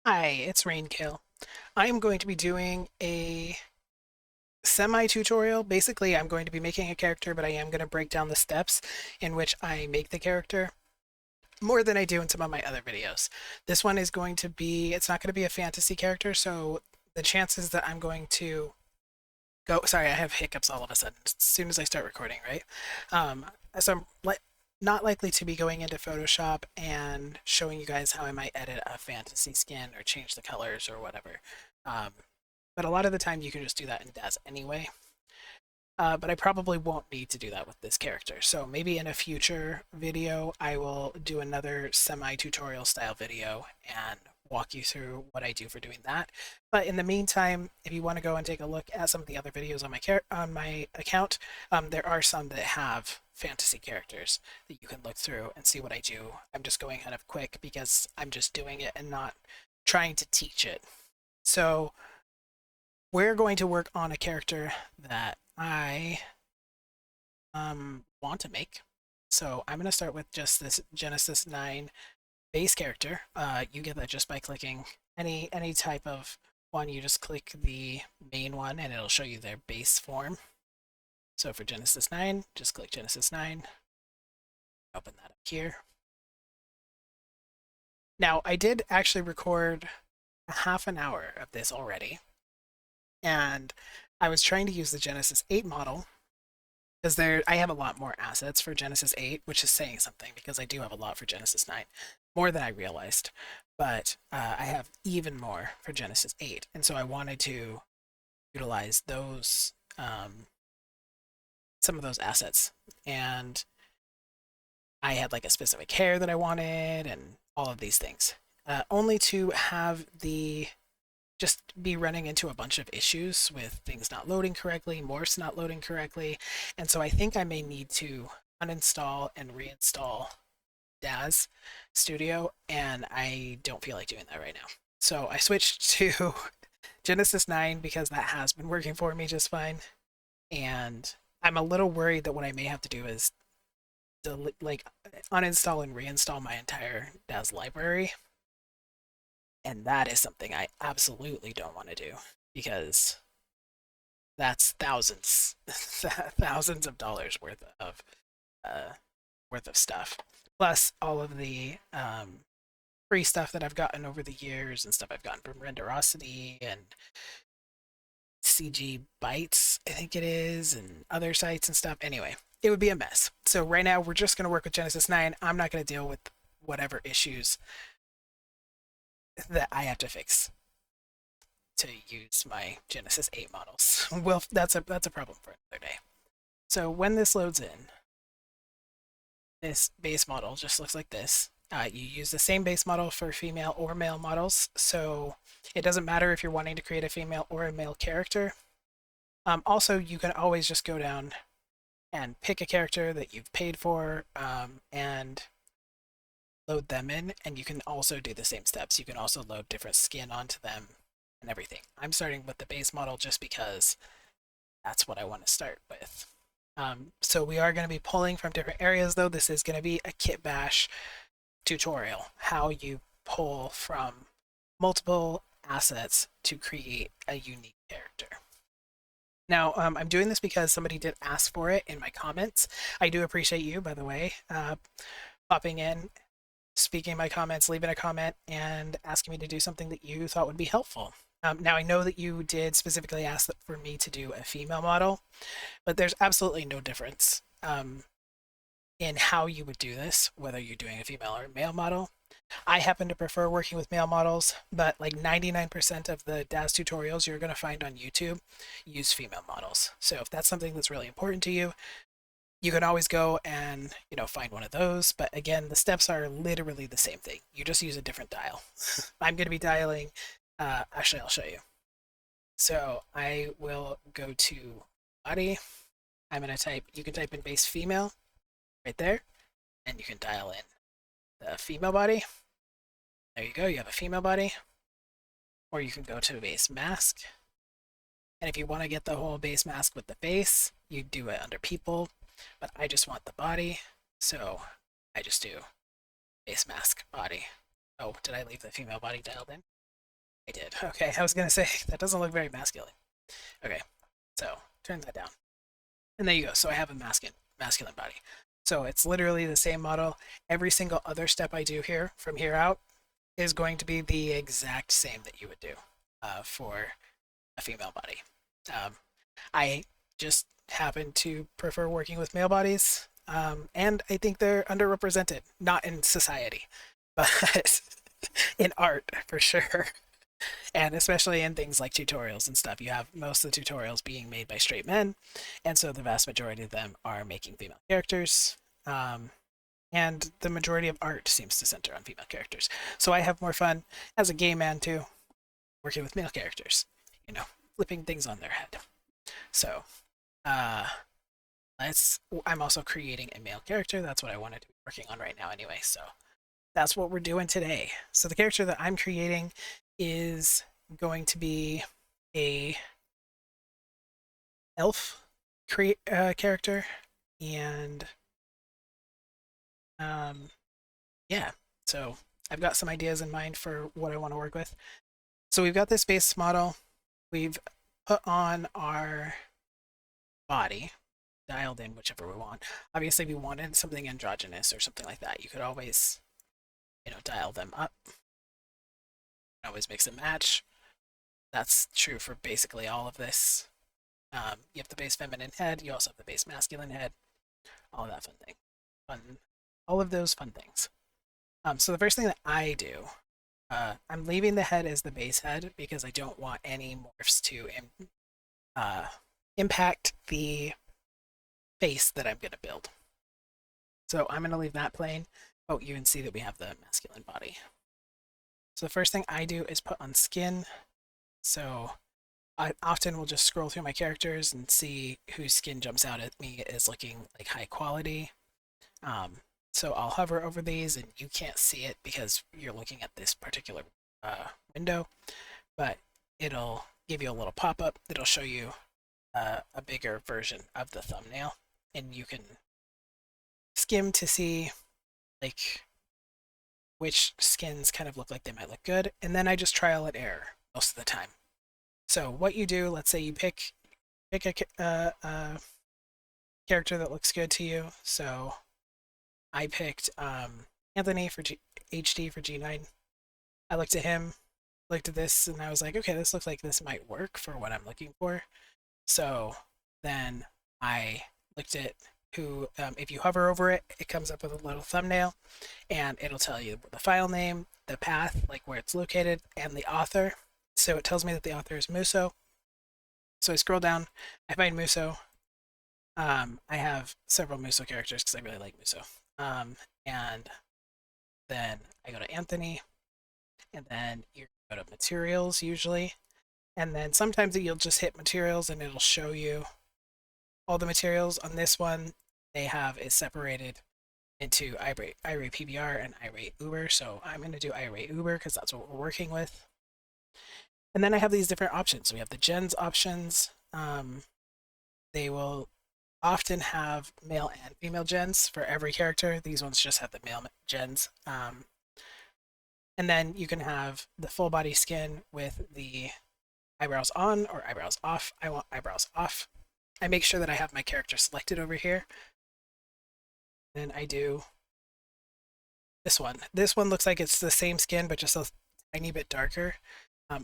Hi, it's Rainkale. I am going to be doing a semi-tutorial. Basically, I'm going to be making a character, but I am going to break down the steps in which I make the character more than I do in some of my other videos. This one is going to be, it's not going to be a fantasy character, so the chances that I'm going to go, sorry, I have hiccups all of a sudden as soon as I start recording, right? Um, so I'm not likely to be going into Photoshop and showing you guys how I might edit a fantasy skin or change the colors or whatever. Um, but a lot of the time you can just do that in DAZ anyway. But I probably won't need to do that with this character. So maybe in a future video, I will do another semi-tutorial style video and walk you through what I do for doing that. But in the meantime, if you want to go and take a look at some of the other videos on my account, there are some that have fantasy characters that you can look through and see what I do. I'm just going kind of quick because I'm just doing it and not trying to teach it. So we're going to work on a character that I want to make. So I'm going to start with just this Genesis 9 base character. You get that just by clicking any type of one. You just click the main one and it'll show you their base form. So for Genesis 9, just click Genesis 9. Open that up here. Now, I did actually record half an hour of this already. And I was trying to use the Genesis 8 model because I have a lot more assets for Genesis 8, which is saying something because I do have a lot for Genesis 9, more than I realized. But I have even more for Genesis 8, and so I wanted to utilize those some of those assets. And I had like a specific hair that I wanted, and all of these things, only to have the just be running into a bunch of issues with things not loading correctly, Morse not loading correctly, and so I think I may need to uninstall and reinstall DAZ Studio, and I don't feel like doing that right now. So I switched to Genesis 9 because that has been working for me just fine, and I'm a little worried that what I may have to do is like uninstall and reinstall my entire DAZ library, and that is something I absolutely don't want to do because that's thousands of dollars uh, worth of stuff, plus all of the free stuff that I've gotten over the years and stuff I've gotten from Renderosity and CG Bytes, I think it is, and other sites and stuff. Anyway, it would be a mess. So right now we're just going to work with Genesis 9. I'm not going to deal with whatever issues that I have to fix to use my Genesis 8 models. Well, that's a problem for another day. So when this loads in, this base model just looks like this. You use the same base model for female or male models, so it doesn't matter if you're wanting to create a female or a male character. Also, you can always just go down and pick a character that you've paid for and load them in, and you can also do the same steps. You can also load different skin onto them and everything. I'm starting with the base model just because that's what I want to start with. So we are going to be pulling from different areas, though. This is going to be a Kitbash tutorial, how you pull from multiple assets to create a unique character. Now, I'm doing this because somebody did ask for it in my comments. I do appreciate you, by the way, popping in, speaking in my comments, leaving a comment, and asking me to do something that you thought would be helpful. Now, I know that you did specifically ask for me to do a female model, but there's absolutely no difference in how you would do this, whether you're doing a female or a male model. I happen to prefer working with male models, but like 99% of the DAZ tutorials you're going to find on YouTube use female models. So if that's something that's really important to you, you can always go and, find one of those. But again, the steps are literally the same thing. You just use a different dial. I'm going to be dialing, actually, I'll show you. So I will go to body. I'm going to you can type in base female right there, and you can dial in the female body. There you go, you have a female body. Or you can go to base mask. And if you want to get the whole base mask with the face, you do it under people. But I just want the body, so I just do base mask body. Oh, did I leave the female body dialed in? I did. Okay, I was gonna say that doesn't look very masculine. Okay, so turn that down. And there you go. So I have a masculine body. So it's literally the same model. Every single other step I do here from here out is going to be the exact same that you would do for a female body. Um, I just happen to prefer working with male bodies, and I think they're underrepresented, not in society, but in art for sure. And especially in things like tutorials and stuff, you have most of the tutorials being made by straight men, and so the vast majority of them are making female characters. Um, and the majority of art seems to center on female characters. So I have more fun as a gay man too, working with male characters, you know, flipping things on their head. So, uh, let's. I'm also creating a male character. That's what I wanted to be working on right now, anyway. So that's what we're doing today. So the character that I'm creating is going to be a elf character, and um, yeah. So I've got some ideas in mind for what I want to work with. So we've got this base model. We've put on our body, dialed in whichever we want. Obviously, if you wanted something androgynous or something like that, you could always, dial them up. Always mix and match. That's true for basically all of this. You have the base feminine head. You also have the base masculine head. All of that fun thing. Fun. All of those fun things. So the first thing that I do, I'm leaving the head as the base head because I don't want any morphs to uh, impact the face that I'm going to build. So I'm going to leave that plain. Oh, you can see that we have the masculine body. So the first thing I do is put on skin. So I often will just scroll through my characters and see whose skin jumps out at me as looking like high quality. So I'll hover over these, and you can't see it because you're looking at this particular window, but it'll give you a little pop-up that'll show you a bigger version of the thumbnail, and you can skim to see like which skins kind of look like they might look good, and then I just trial and error most of the time. So what you do, let's say you pick a character that looks good to you. So I picked Anthony for HD for G9. I looked at him, looked at this, and I was like, okay, this looks like this might work for what I'm looking for. So then I looked at who, if you hover over it, it comes up with a little thumbnail, and it'll tell you the file name, the path, like where it's located, and the author. So it tells me that the author is Muso. So I scroll down, I find Muso. I have several Muso characters because I really like Muso. And then I go to Anthony, and then you go to materials usually. And then sometimes you'll just hit materials and it'll show you all the materials. On this one, they have it separated into irate PBR and irate Uber. So I'm going to do irate Uber because that's what we're working with. And then I have these different options. We have the gens options. They will often have male and female gens for every character. These ones just have the male gens. And then you can have the full body skin with the eyebrows on or eyebrows off. I want eyebrows off. I make sure that I have my character selected over here. Then I do this one. This one looks like it's the same skin, but just a tiny bit darker.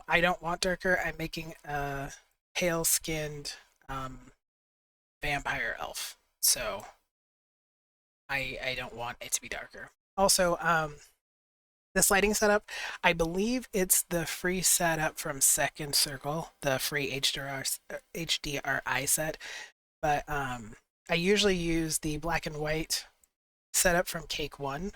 I don't want darker. I'm making a pale-skinned vampire elf. So I don't want it to be darker. Also, this lighting setup, I believe it's the free setup from Second Circle, the free HDRI set. But I usually use the black and white setup from Cake One,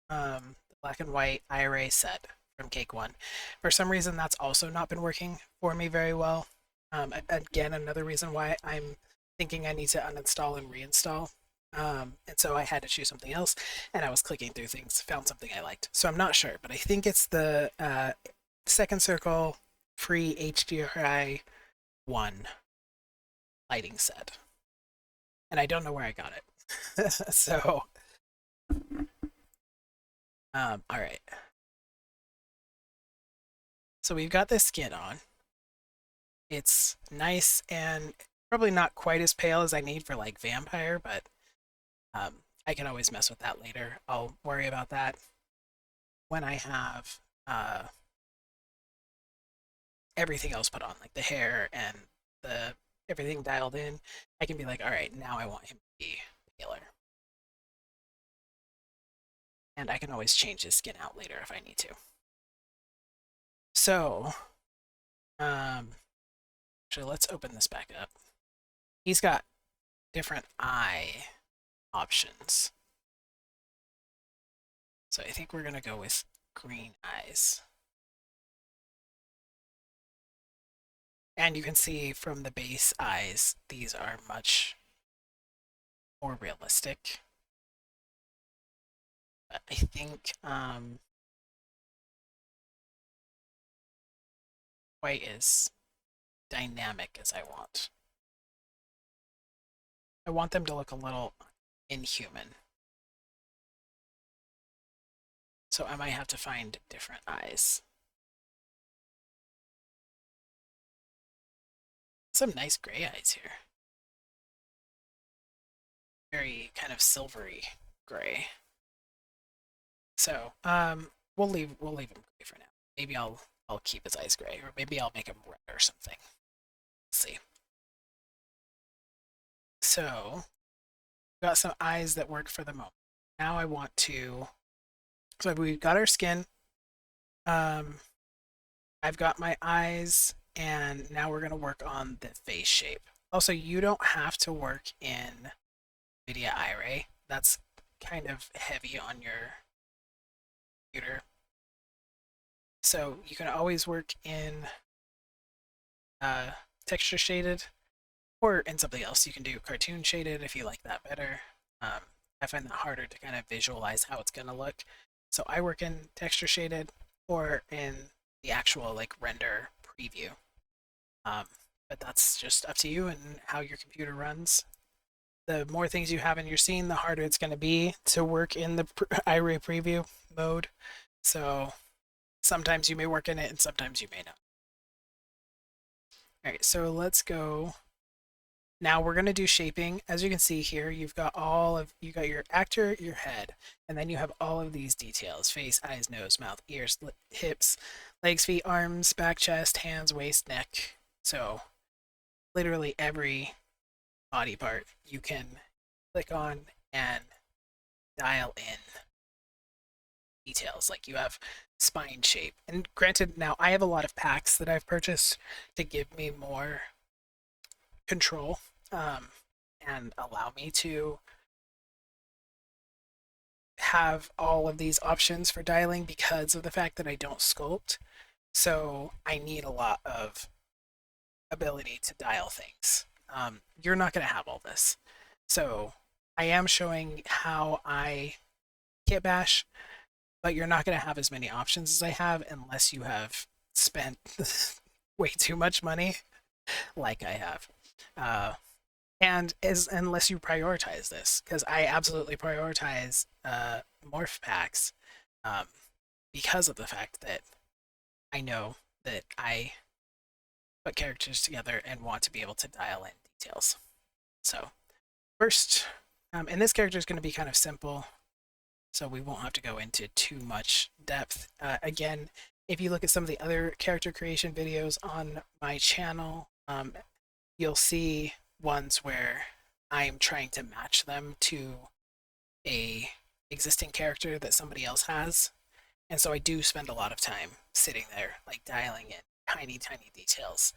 the black and white IRA set from Cake One. For some reason, that's also not been working for me very well. Again, another reason why I'm thinking I need to uninstall and reinstall. And so I had to choose something else, and I was clicking through things, found something I liked. So I'm not sure, but I think it's the Second Circle free HDRI 1 lighting set. And I don't know where I got it. So, all right. So we've got this skin on. It's nice and probably not quite as pale as I need for like vampire, but I can always mess with that later. I'll worry about that when I have everything else put on, like the hair and the everything dialed in. I can be like, all right, now I want him to be paler. And I can always change his skin out later if I need to. So, actually, let's open this back up. He's got different eye options. So I think we're going to go with green eyes. And you can see from the base eyes, these are much more realistic. But I think white is dynamic as I want. I want them to look a little inhuman. So I might have to find different eyes. Some nice gray eyes here. Very kind of silvery gray. So, we'll leave him gray for now. Maybe I'll keep his eyes gray, or maybe I'll make him red or something. Let's see. So, got some eyes that work for the moment. Now I want to. So we've got our skin. I've got my eyes, and now we're gonna work on the face shape. Also, you don't have to work in Media Array. That's kind of heavy on your computer. So you can always work in texture shaded or in something else. You can do cartoon shaded if you like that better. I find that harder to kind of visualize how it's going to look. So I work in texture shaded or in the actual like render preview. But that's just up to you and how your computer runs. The more things you have in your scene, the harder it's going to be to work in the iRay preview mode. So sometimes you may work in it and sometimes you may not. All right, so let's go. Now we're going to do shaping. As you can see here, you've got you got your actor, your head, and then you have all of these details: face, eyes, nose, mouth, ears, hips, legs, feet, arms, back, chest, hands, waist, neck. So literally every body part you can click on and dial in details. Like you have spine shape. And granted, now I have a lot of packs that I've purchased to give me more control and allow me to have all of these options for dialing because of the fact that I don't sculpt. So I need a lot of ability to dial things. You're not going to have all this. So I am showing how I kitbash, but you're not going to have as many options as I have unless you have spent way too much money like I have. And unless you prioritize this, because I absolutely prioritize morph packs because of the fact that I know that I put characters together and want to be able to dial in details. So first, and this character is going to be kind of simple, so we won't have to go into too much depth. Again, if you look at some of the other character creation videos on my channel, you'll see ones where I'm trying to match them to a existing character that somebody else has. And so I do spend a lot of time sitting there, like dialing in tiny, tiny details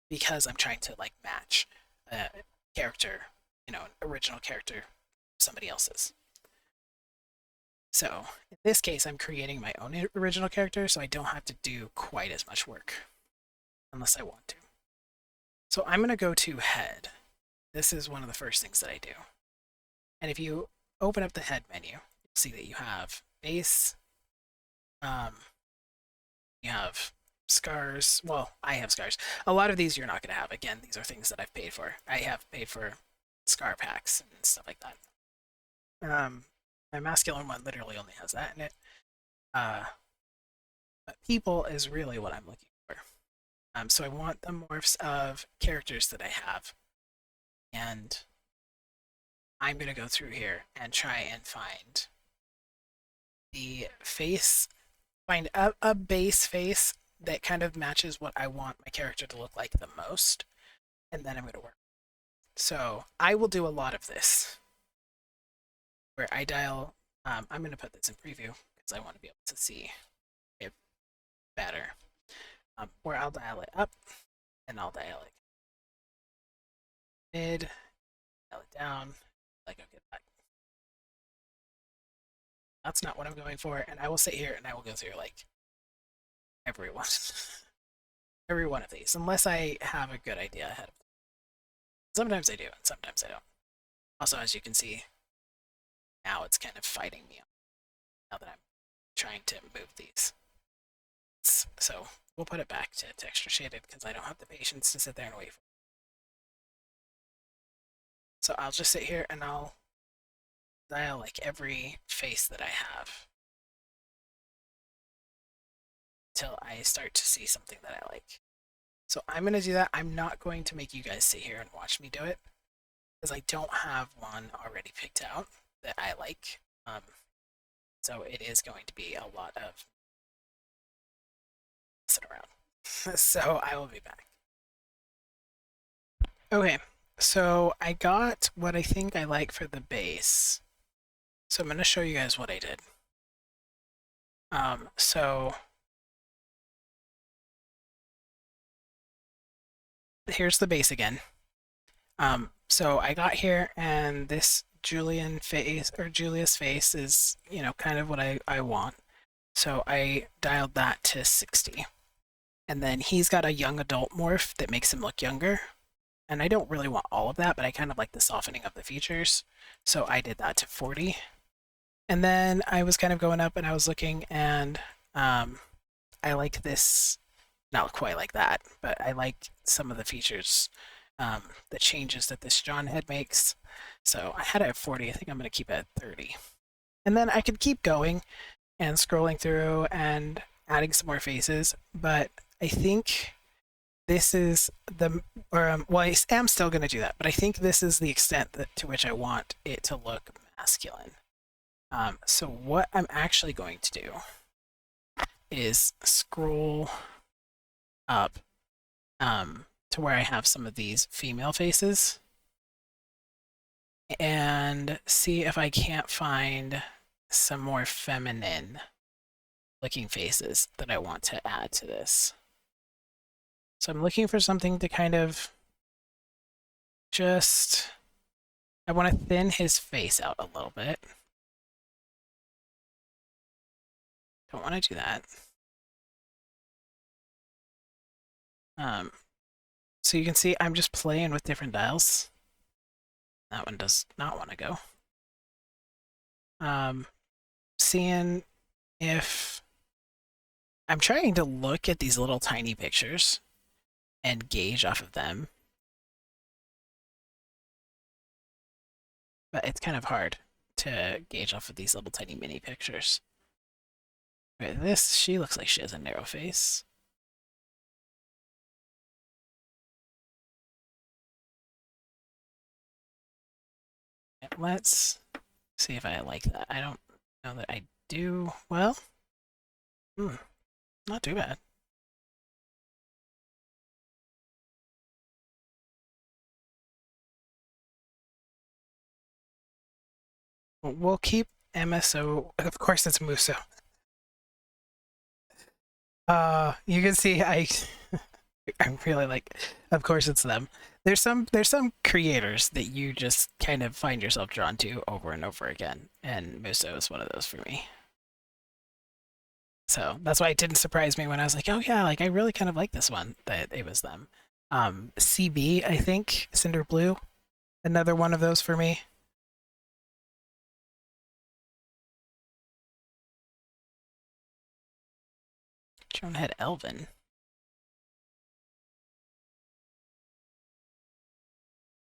because I'm trying to like match a character, an original character, somebody else's. So in this case, I'm creating my own original character, so I don't have to do quite as much work unless I want to. So I'm going to go to head. This is one of the first things that I do. And if you open up the head menu, you'll see that you have base, you have scars. Well, I have scars. A lot of these you're not going to have. Again, these are things that I've paid for. I have paid for scar packs and stuff like that. My masculine one literally only has that in it. But people is really what I'm looking for. So I want the morphs of characters that I have, and I'm gonna go through here and try and find the face, find a base face that kind of matches what I want my character to look like the most, and then I'm gonna work. So I will do a lot of this, where I dial. I'm gonna put this in preview because I want to be able to see it better. Where I'll dial it up, and I'll dial it mid, dial it down, like okay, that's not what I'm going for, and I will sit here and I will go through like every one, every one of these, unless I have a good idea ahead of time. Sometimes I do, and sometimes I don't. Also, as you can see, now it's kind of fighting me now that I'm trying to move these. So we'll put it back to texture shaded because I don't have the patience to sit there and wait for it. So I'll just sit here and I'll dial like every face that I have until I start to see something that I like. So I'm going to do that. I'm not going to make you guys sit here and watch me do it because I don't have one already picked out that I like. So it is going to be a lot of sit around. So I will be back. Okay, so I got what I think I like for the base. So I'm going to show you guys what I did. So here's the base again. So I got here and this Julian face or Julius face is, you know, kind of what I want. So I dialed that to 60. And then he's got a young adult morph that makes him look younger. And I don't really want all of that, but I kind of like the softening of the features. So I did that to 40. And then I was kind of going up and I was looking and I like this, not quite like that, but I like some of the features, the changes that this John head makes. So I had it at 40. I think I'm going to keep it at 30. And then I could keep going and scrolling through and adding some more faces, but I think this is the, well, I am still going to do that, but I think this is the extent to which I want it to look masculine. So what I'm actually going to do is scroll up to where I have some of these female faces and see if I can't find some more feminine looking faces that I want to add to this. So I'm looking for something to kind of just, I want to thin his face out a little bit. Don't want to do that. So you can see I'm just playing with different dials. That one does not want to go. Seeing if I'm trying to look at these little tiny pictures and gauge off of them. But it's kind of hard to gauge off of these little tiny mini pictures. Right, this, she looks like she has a narrow face. And let's see if I like that. I don't know that I do. Well, not too bad. We'll keep MSO. Of course, it's Muso. You can see I'm really like, of course it's them. There's some creators that you just kind of find yourself drawn to over and over again, and Muso is one of those for me. So that's why it didn't surprise me when I was like, oh yeah, like I really kind of like this one that it was them. CB, I think, Cinder Blue, another one of those for me. Dronehead Elvin.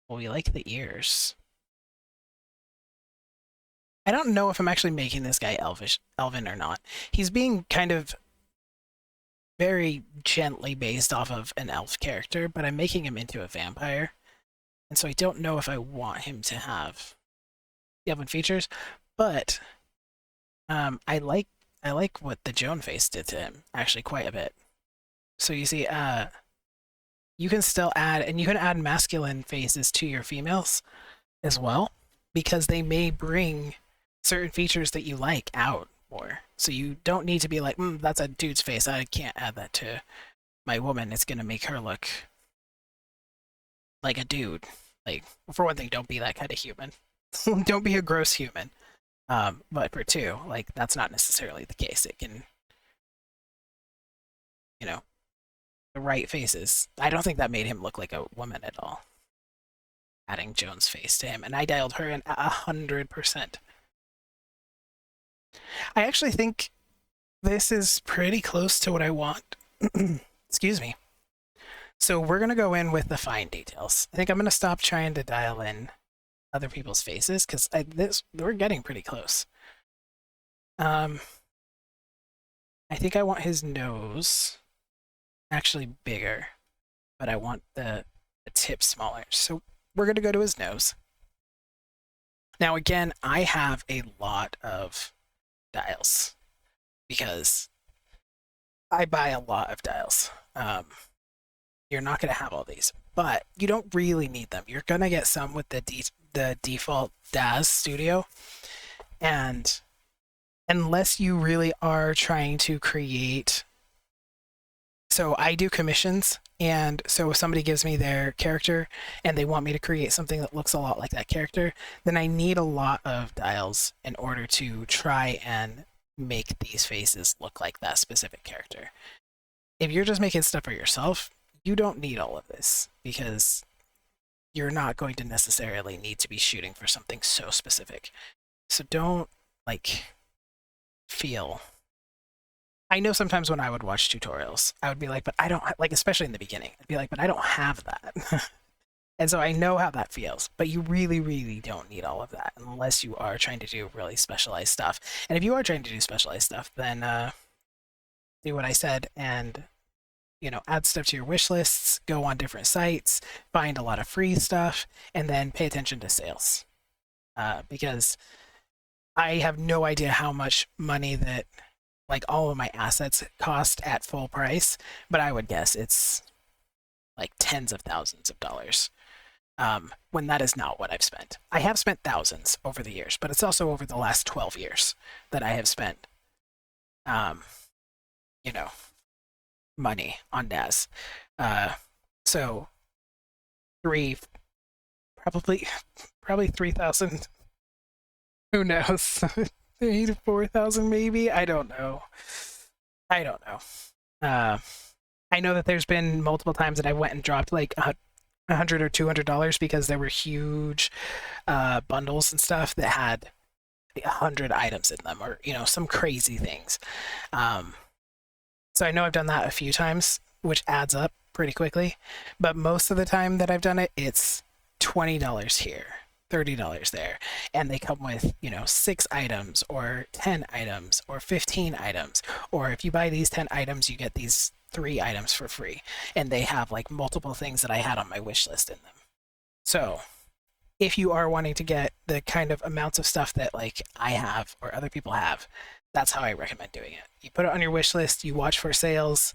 Well, we like the ears. I don't know if I'm actually making this guy Elvin or not. He's being kind of very gently based off of an elf character, but I'm making him into a vampire. And so I don't know if I want him to have the elven features, but I like what the Joan face did to him actually quite a bit. So you see, you can still add, and you can add masculine faces to your females as well, because they may bring certain features that you like out more. So you don't need to be like, that's a dude's face. I can't add that to my woman. It's gonna make her look like a dude. Like, for one thing, don't be that kind of human. Don't be a gross human. But for two, like, that's not necessarily the case. It can, you know, the right faces. I don't think that made him look like a woman at all. Adding Joan's face to him, and I dialed her in 100%. I actually think this is pretty close to what I want. Excuse me. So we're gonna go in with the fine details. I think I'm gonna stop trying to dial in other people's faces because this we're getting pretty close. I think I want his nose actually bigger, but I want the tip smaller. So we're gonna go to his nose. Now again, I have a lot of dials because I buy a lot of dials. You're not going to have all these, but you don't really need them. You're going to get some with the default DAS Studio, and unless you really are trying to create. So I do commissions, and so if somebody gives me their character and they want me to create something that looks a lot like that character, then I need a lot of dials in order to try and make these faces look like that specific character. If you're just making stuff for yourself, you don't need all of this because you're not going to necessarily need to be shooting for something so specific. So don't like feel. I know sometimes when I would watch tutorials, I would be like, but I don't like, especially in the beginning, I'd be like, but I don't have that. And so I know how that feels, but you really, really don't need all of that unless you are trying to do really specialized stuff. And if you are trying to do specialized stuff, then do what I said and add stuff to your wish lists, go on different sites, find a lot of free stuff, and then pay attention to sales. Because I have no idea how much money that like all of my assets cost at full price, but I would guess it's like tens of thousands of dollars. When that is not what I've spent. I have spent thousands over the years, but it's also over the last 12 years that I have spent, um, you know, money on DAS. So three, probably, probably 3,000. Who knows? 3 to 4,000 maybe. I don't know. I don't know. I know that there's been multiple times that I went and dropped like $100 or $200 because there were huge bundles and stuff that had 100 items in them, or some crazy things. So I know I've done that a few times, which adds up pretty quickly. But most of the time that I've done it, it's $20 here, $30 there, and they come with 6 items or 10 items or 15 items, or if you buy these 10 items, you get these 3 items for free, and they have like multiple things that I had on my wish list in them. So if you are wanting to get the kind of amounts of stuff that like I have or other people have, that's how I recommend doing it. You put it on your wish list, you watch for sales,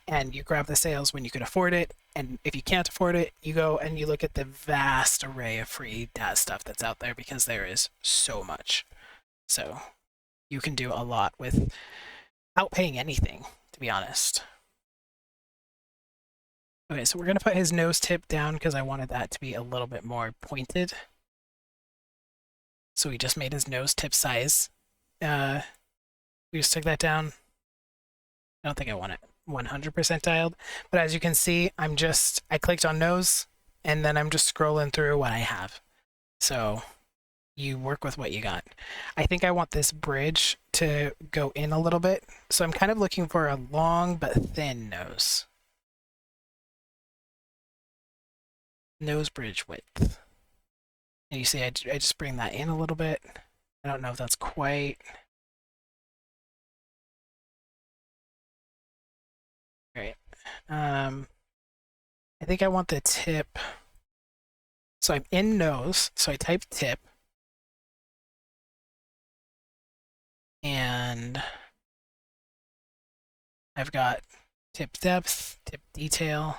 and you grab the sales when you can afford it. And if you can't afford it, you go and you look at the vast array of free DAS stuff that's out there because there is so much. So you can do a lot without paying anything, to be honest. Okay, so we're going to put his nose tip down because I wanted that to be a little bit more pointed. So we just made his nose tip size. We just took that down. I don't think I want it 100% dialed, but as you can see, I clicked on nose, and then I'm just scrolling through what I have. So you work with what you got. I think I want this bridge to go in a little bit, so I'm kind of looking for a long but thin nose. Nose bridge width. And you see I just bring that in a little bit. I don't know if that's quite I think I want the tip. So I'm in nose, so I type tip, and I've got tip depth, tip detail.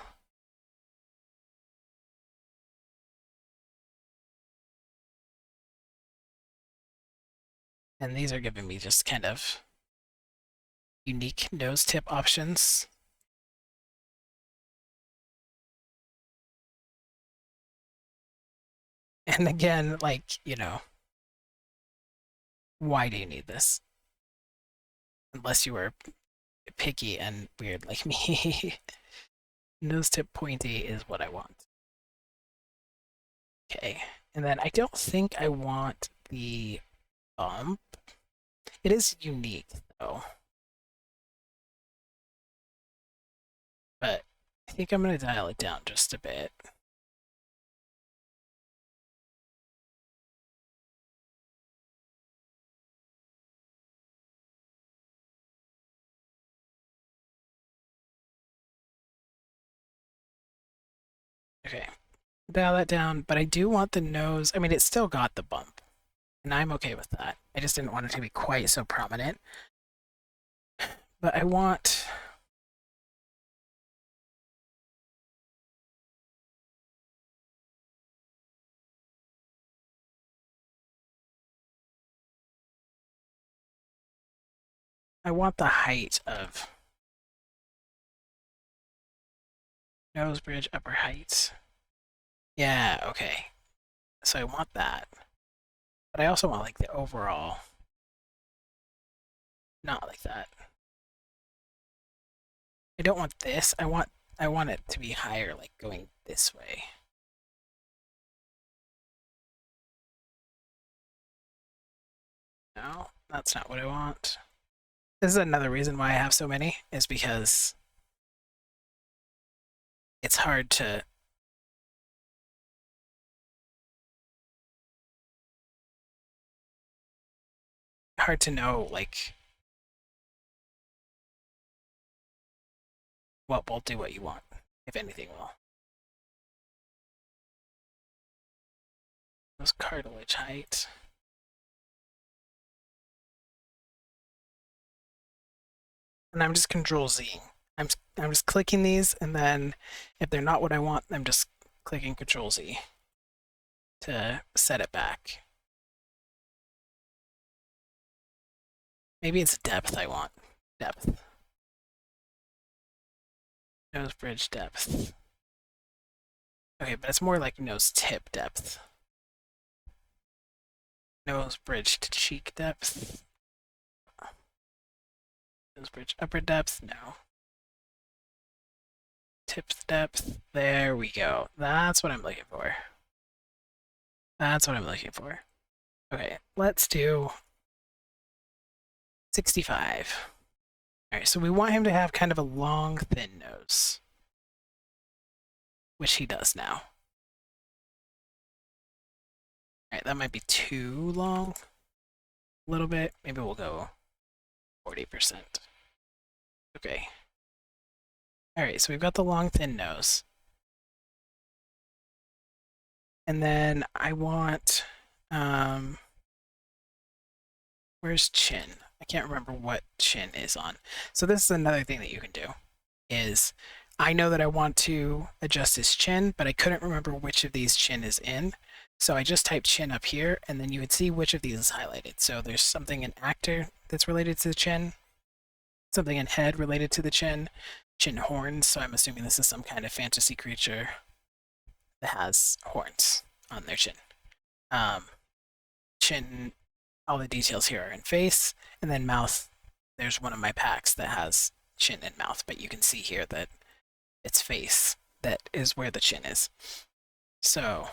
And these are giving me just kind of unique nose tip options. And again, like, why do you need this? Unless you were picky and weird like me. Nose tip pointy is what I want. Okay. And then I don't think I want the bump. It is unique, though. But I think I'm going to dial it down just a bit. Okay. Dial that down, but I do want the nose. I mean, it still got the bump, and I'm okay with that. I just didn't want it to be quite so prominent. But I want... I want the height of nose bridge, upper height. Yeah, okay. So I want that. But I also want like the overall, not like that. I don't want this. I want it to be higher, like going this way. No, that's not what I want. This is another reason why I have so many, is because it's hard to know like what will do what you want, if anything will. Those cartilage height. And I'm just Control Z. I'm just clicking these, and then if they're not what I want, I'm just clicking Control Z to set it back. Maybe it's depth I want. Depth. Nose bridge depth. Okay, but it's more like nose tip depth. Nose bridge to cheek depth. Nose bridge upper depth, no. Tip depth, there we go. That's what I'm looking for. That's what I'm looking for. Okay, let's do 65. All right, so we want him to have kind of a long, thin nose, which he does now. All right, that might be too long. A little bit. Maybe we'll go 40%. Okay. All right, so we've got the long, thin nose. And then I want, where's chin? I can't remember what chin is on. So this is another thing that you can do, is I know that I want to adjust his chin, but I couldn't remember which of these chin is in. So I just typed chin up here, and then you would see which of these is highlighted. So there's something in actor that's related to the chin, something in head related to the chin horns, so I'm assuming this is some kind of fantasy creature that has horns on their chin. Chin, all the details here are in face, and then mouth, there's one of my packs that has chin and mouth, but you can see here that it's face that is where the chin is. So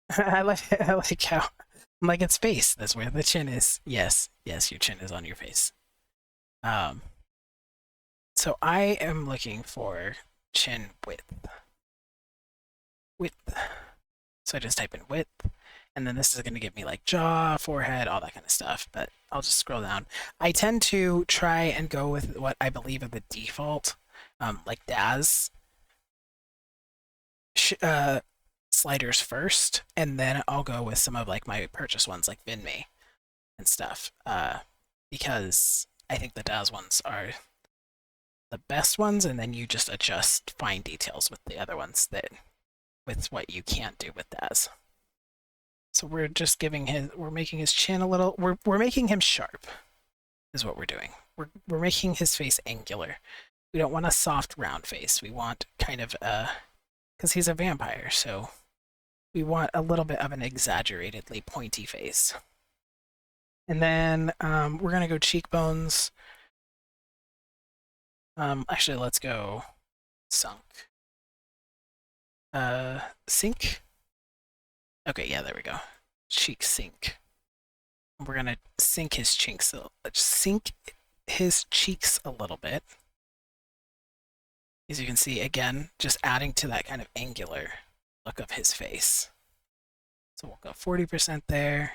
I like how I'm like, it's face, that's where the chin is. Yes, your chin is on your face. So I am looking for chin width. So I just type in width, and then this is going to give me like jaw, forehead, all that kind of stuff, but I'll just scroll down. I tend to try and go with what I believe are the default like Daz sliders first, and then I'll go with some of like my purchase ones like Vinme and stuff. Because I think the Daz ones are the best ones, and then you just adjust fine details with the other ones that with what you can't do with Daz. So we're just we're making his chin a little, we're making him sharp, is what we're doing. We're making his face angular. We don't want a soft round face. We want kind of because he's a vampire, so we want a little bit of an exaggeratedly pointy face. And then we're gonna go cheekbones. Actually, let's go sunk. Sink. Okay, yeah, there we go. Cheek sink. We're gonna sink his cheeks. Sink his cheeks a little bit. As you can see, again, just adding to that kind of angular look of his face. So we'll go 40% there.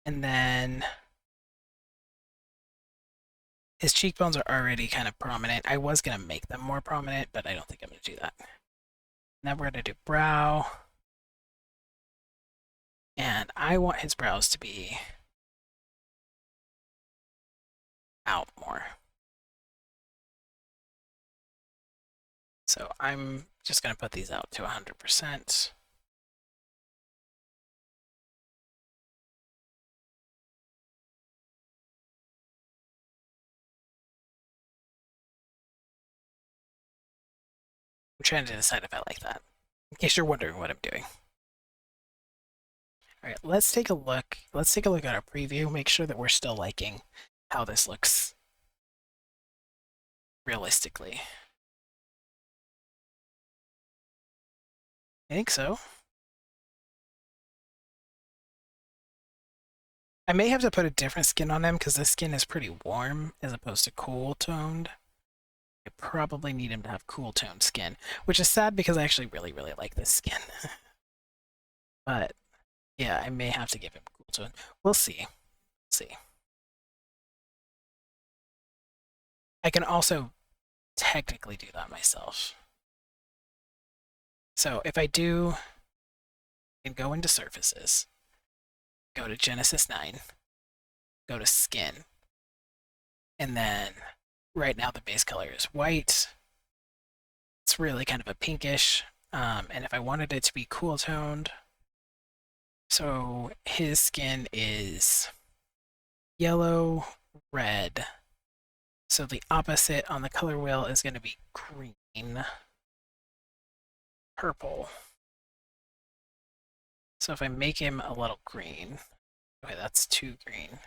And then his cheekbones are already kind of prominent. I was going to make them more prominent, but I don't think I'm going to do that. Now we're going to do brow. And I want his brows to be out more. So I'm just going to put these out to 100%. I'm trying to decide if I like that, in case you're wondering what I'm doing. All right, let's take a look. Let's take a look at our preview, make sure that we're still liking how this looks realistically. I think so. I may have to put a different skin on him because this skin is pretty warm as opposed to cool toned. I probably need him to have cool toned skin, which is sad because I actually really, really like this skin. But yeah, I may have to give him cool tone. We'll see. See. I can also technically do that myself. So if I do, I can go into surfaces, go to Genesis 9, go to skin, and then right now the base color is white. It's really kind of a pinkish. And if I wanted it to be cool toned, so his skin is yellow, red. So the opposite on the color wheel is going to be green, purple. So if I make him a little green, okay, that's too green.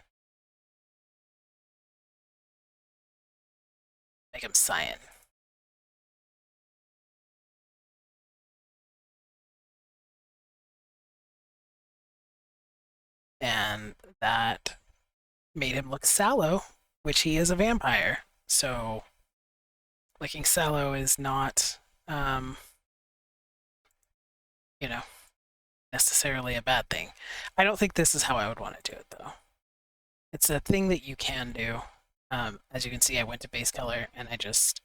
Make him cyan. And that made him look sallow, which he is a vampire. So looking sallow is not, you know, necessarily a bad thing. I don't think this is how I would want to do it, though. It's a thing that you can do. As you can see, I went to base color and I just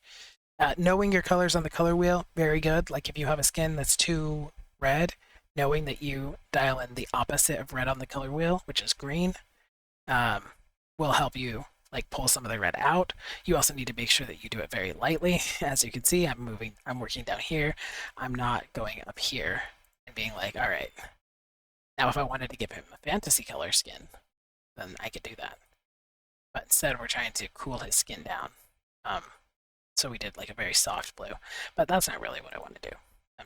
knowing your colors on the color wheel, very good. Like if you have a skin that's too red, knowing that you dial in the opposite of red on the color wheel, which is green, will help you like pull some of the red out. You also need to make sure that you do it very lightly. As you can see, I'm working down here. I'm not going up here and being like, all right. Now if I wanted to give him a fantasy color skin, then I could do that. But instead we're trying to cool his skin down. So we did like a very soft blue, but that's not really what I want to do.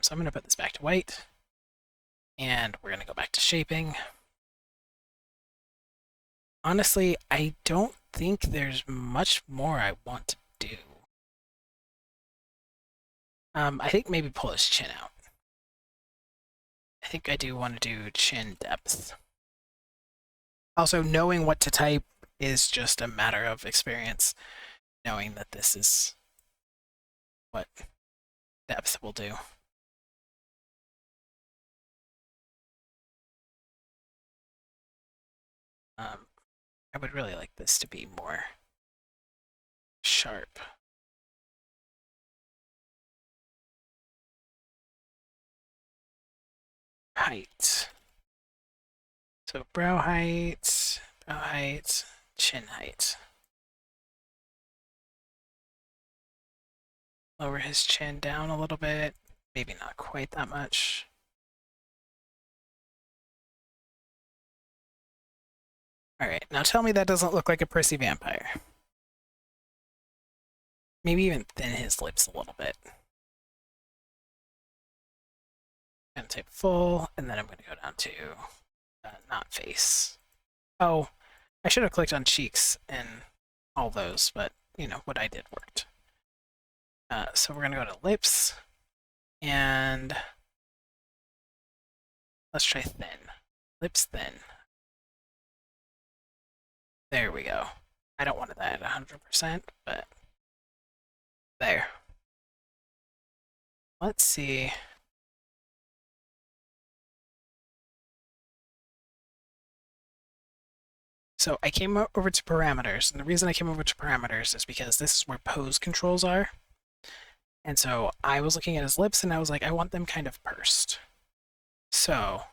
So I'm going to put this back to white, and we're going to go back to shaping. Honestly, I don't think there's much more I want to do. I think maybe pull his chin out. I think I do want to do chin depth. Also, knowing what to type is just a matter of experience, knowing that this is what depth will do. I would really like this to be more sharp. Height. So brow height, chin height. Lower his chin down a little bit. Maybe not quite that much. Alright, now tell me that doesn't look like a prissy vampire. Maybe even thin his lips a little bit. I'm gonna type full, and then I'm gonna go down to not face. Oh, I should have clicked on cheeks and all those, but you know, what I did worked. So we're gonna go to lips, and let's try thin. Lips thin. There we go. I don't want that at 100%, but there. Let's see. So I came over to parameters, and the reason I came over to parameters is because this is where pose controls are. And so I was looking at his lips, and I was like, I want them kind of pursed. So,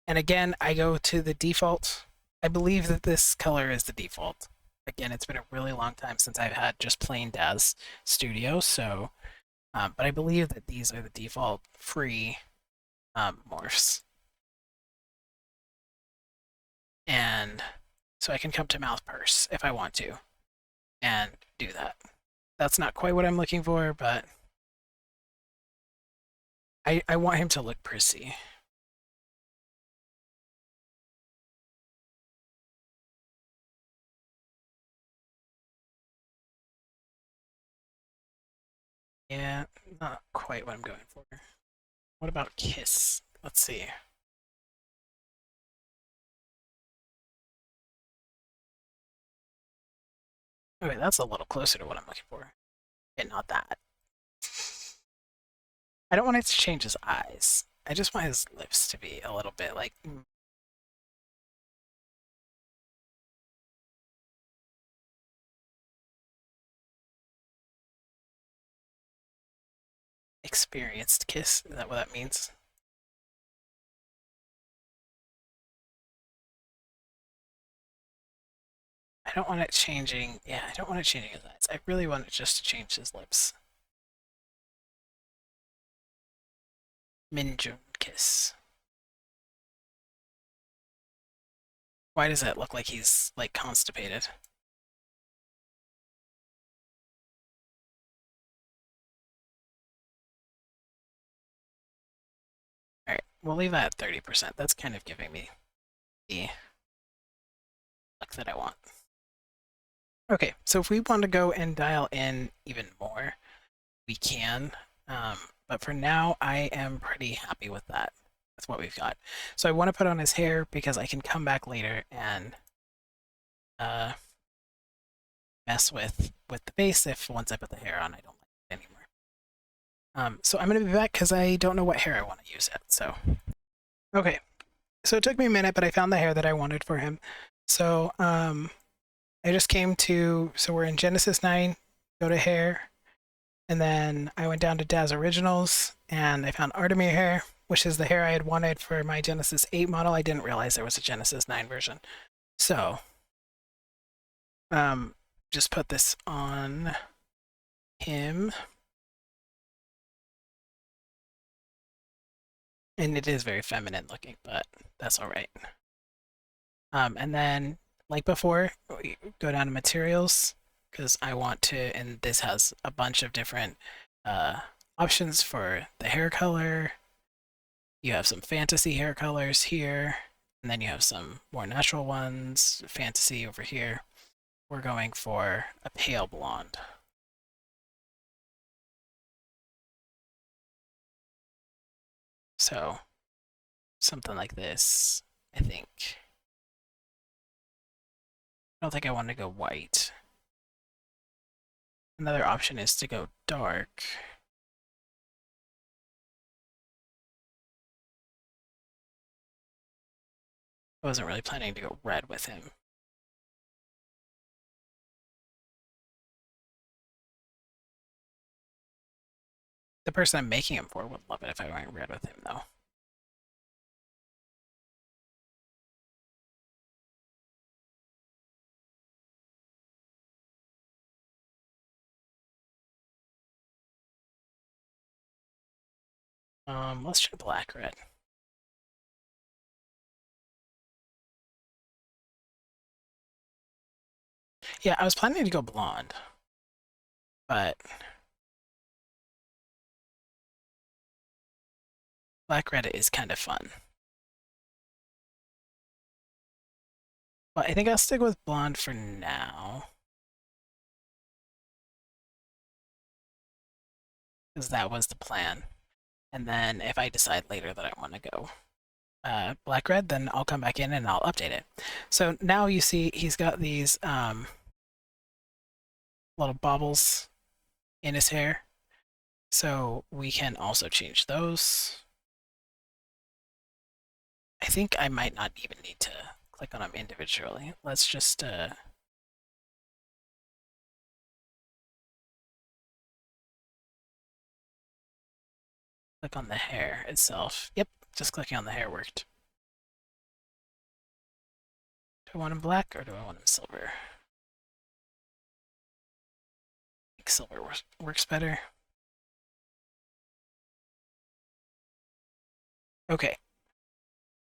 and again, I go to the default. I believe that this color is the default. Again, it's been a really long time since I've had just plain Daz Studio, so, but I believe that these are the default free morphs. And so I can come to mouth purse if I want to and do that. That's not quite what I'm looking for, but I want him to look prissy. Yeah, not quite what I'm going for. What about kiss? Let's see. Okay, that's a little closer to what I'm looking for. And not that. I don't want it to change his eyes. I just want his lips to be a little bit like experienced kiss. Is that what that means? I don't want it changing. Yeah, I don't want it changing his eyes. I really want it just to change his lips. Minjun kiss. Why does that look like he's like constipated? Alright, we'll leave that at 30%. That's kind of giving me the look that I want. Okay, so if we want to go and dial in even more, we can. But for now, I am pretty happy with that. That's what we've got. So I want to put on his hair because I can come back later and mess with the base if once I put the hair on I don't like it anymore. So I'm going to be back because I don't know what hair I want to use yet. So, okay. So it took me a minute, but I found the hair that I wanted for him. So I just came to, so we're in Genesis 9, go to hair, and then I went down to Daz Originals, and I found Artemir hair, which is the hair I had wanted for my Genesis 8 model. I didn't realize there was a Genesis 9 version. So, just put this on him. And it is very feminine looking, but that's all right. And then, like before, we go down to materials, because I want to, and this has a bunch of different options for the hair color. You have some fantasy hair colors here, and then you have some more natural ones, fantasy over here. We're going for a pale blonde. So, something like this, I think. I don't think I want to go white. Another option is to go dark. I wasn't really planning to go red with him. The person I'm making him for would love it if I went red with him, though. Let's try black red. Yeah, I was planning to go blonde, but black red is kind of fun. But I think I'll stick with blonde for now, because that was the plan. And then if I decide later that I want to go black red, then I'll come back in and I'll update it. So now you see he's got these little bobbles in his hair. So we can also change those. I think I might not even need to click on them individually. Let's just click on the hair itself. Yep, just clicking on the hair worked. Do I want him black or do I want him silver? I think silver works better. Okay.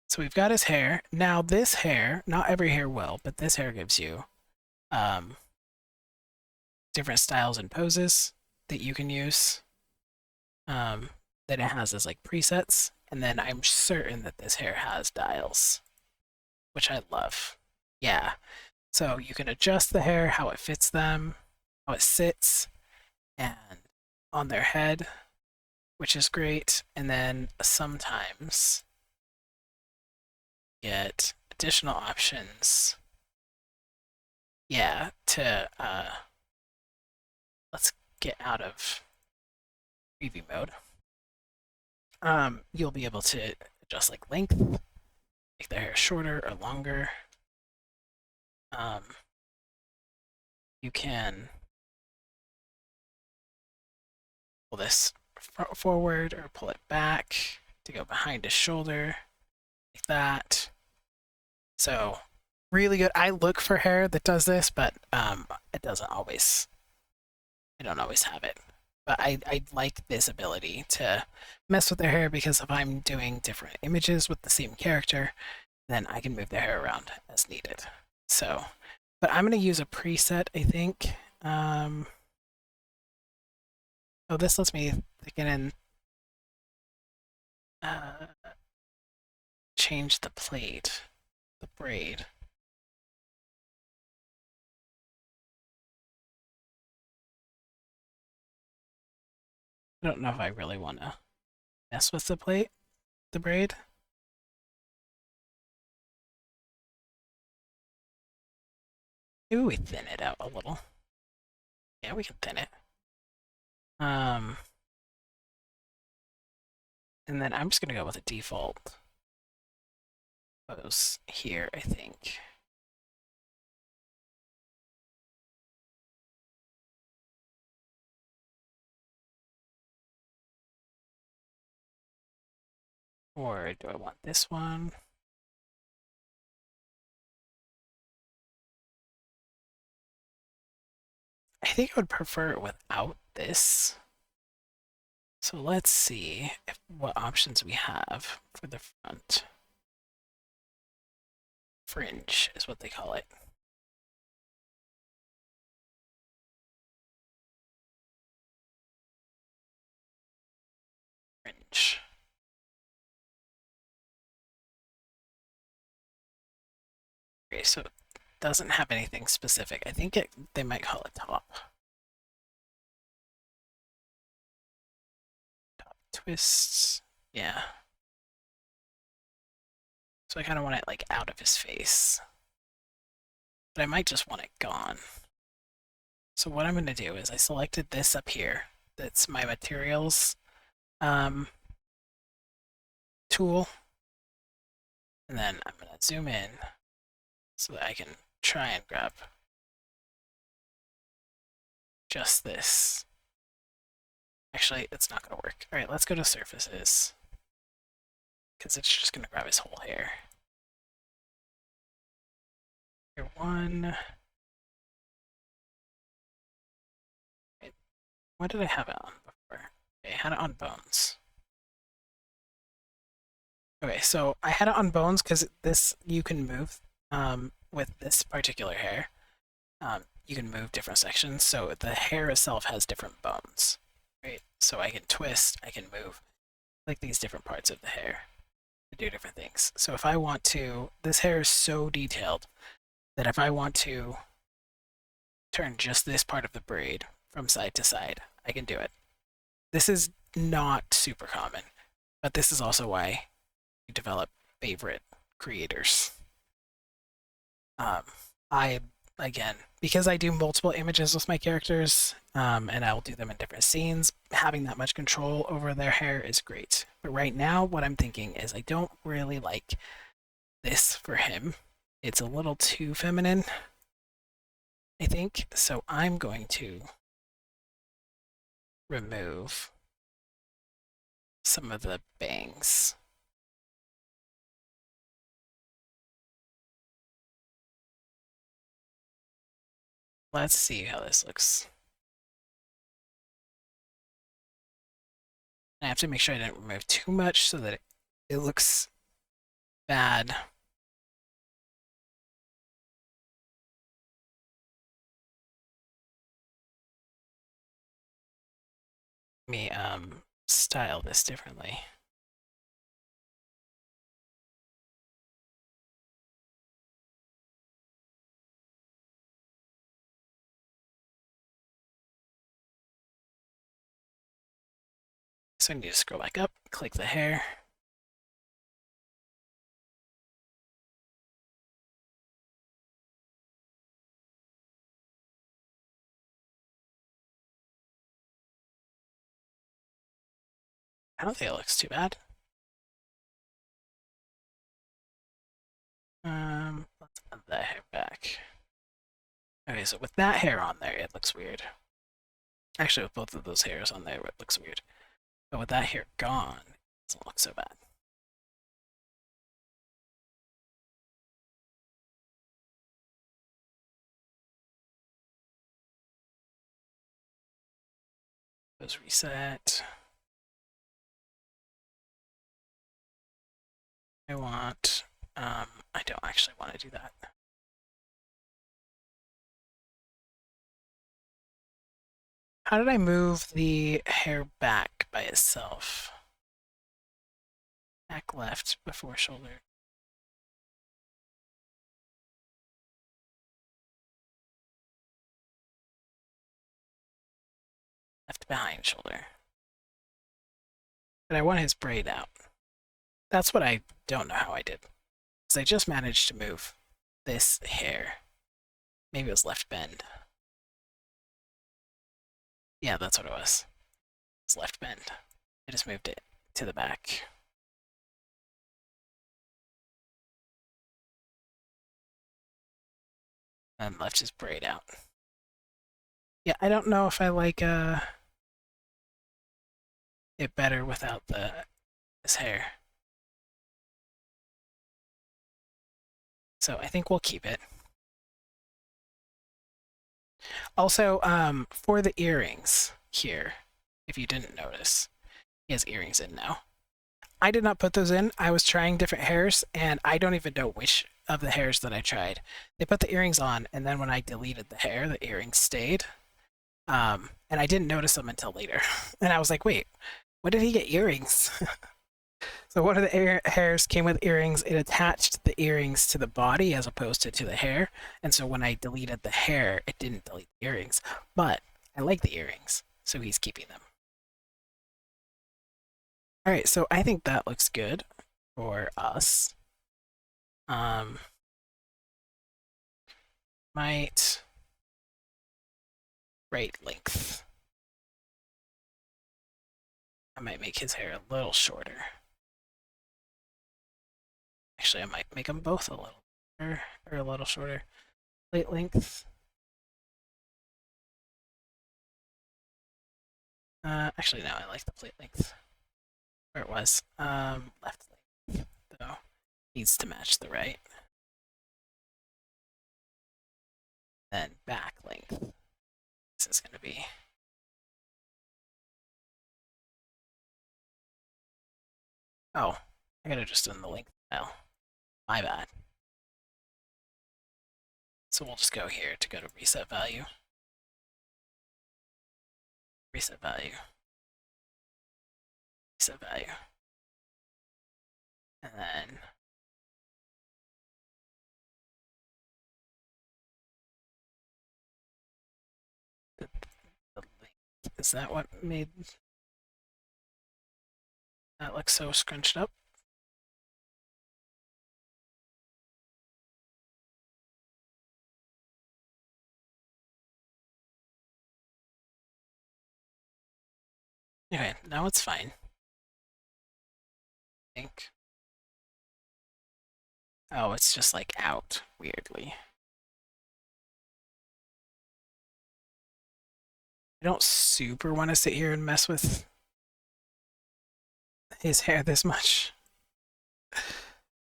So we've got his hair. Now this hair, not every hair will, but this hair gives you um, different styles and poses that you can use. That it has as like presets. And then I'm certain that this hair has dials, which I love. Yeah. So you can adjust the hair, how it fits them, how it sits, and on their head, which is great. And then sometimes get additional options. Yeah, to let's get out of preview mode. You'll be able to adjust like length, make the hair shorter or longer. Um, you can pull this forward or pull it back to go behind his shoulder, like that. So really good. I look for hair that does this, but it doesn't always. I don't always have it. But I like this ability to mess with their hair because if I'm doing different images with the same character, then I can move the hair around as needed. So, but I'm going to use a preset, I think. Oh, this lets me thicken in, uh, change the plate, the braid. I don't know if I really want to mess with the plate, the braid. Maybe we thin it out a little. Yeah, we can thin it. Um, and then I'm just gonna go with a default pose here, I think. Or do I want this one? I think I would prefer it without this. So let's see what options we have for the front. Fringe is what they call it. Fringe. Okay, so it doesn't have anything specific. I think they might call it top. Top twists. Yeah. So I kind of want it like out of his face. But I might just want it gone. So what I'm going to do is I selected this up here. That's my materials tool. And then I'm going to zoom in so that I can try and grab just this. Actually, it's not going to work. All right, let's go to surfaces because it's just going to grab his whole hair. Here, one. Wait, what did I have it on before? Okay, I had it on bones. Okay, so I had it on bones because this you can move with this particular hair. You can move different sections, so the hair itself has different bones, right? So I can twist, I can move like these different parts of the hair to do different things. So if I want to, this hair is so detailed that if I want to turn just this part of the braid from side to side, I can do it. This is not super common, but this is also why you develop favorite creators. I again, because I do multiple images with my characters, and I'll do them in different scenes, having that much control over their hair is great. But right now, what I'm thinking is I don't really like this for him. It's a little too feminine, I think. So I'm going to remove some of the bangs. Let's see how this looks. I have to make sure I didn't remove too much so that it looks bad. Let me style this differently. So I need to scroll back up, click the hair. I don't think it looks too bad. Let's add that hair back. Okay, so with that hair on there, it looks weird. Actually, with both of those hairs on there, it looks weird. But with that hair gone, it doesn't look so bad. Goes reset. I don't actually want to do that. How did I move the hair back by itself? Back left before shoulder. Left behind shoulder. But I want his braid out. That's what I don't know how I did. Because I just managed to move this hair. Maybe it was left bend. Yeah, that's what it was. It's left bend. I just moved it to the back. And left his braid out. Yeah, I don't know if I like it better without his hair. So I think we'll keep it. Also, for the earrings here, if you didn't notice, he has earrings in now. I did not put those in. I was trying different hairs, and I don't even know which of the hairs that I tried. They put the earrings on, and then when I deleted the hair, the earrings stayed. And I didn't notice them until later. And I was like, wait, when did he get earrings? So one of the hairs came with earrings. It attached the earrings to the body as opposed to the hair. And so when I deleted the hair, it didn't delete the earrings. But I like the earrings, so he's keeping them. All right, so I think that looks good for us. Might right length. I might make his hair a little shorter. Actually, I might make them both a little shorter, or a little shorter. Plate length. Actually, no, I like the plate length where it was. Left length, though, needs to match the right. Then back length. This is going to be. Oh, I gotta just done the length file. My bad. So we'll just go here to go to reset value. Reset value. Reset value. And then the link. Is that what made that look so scrunched up? Okay, now it's fine. I think. Oh, it's just like out weirdly. I don't super want to sit here and mess with his hair this much.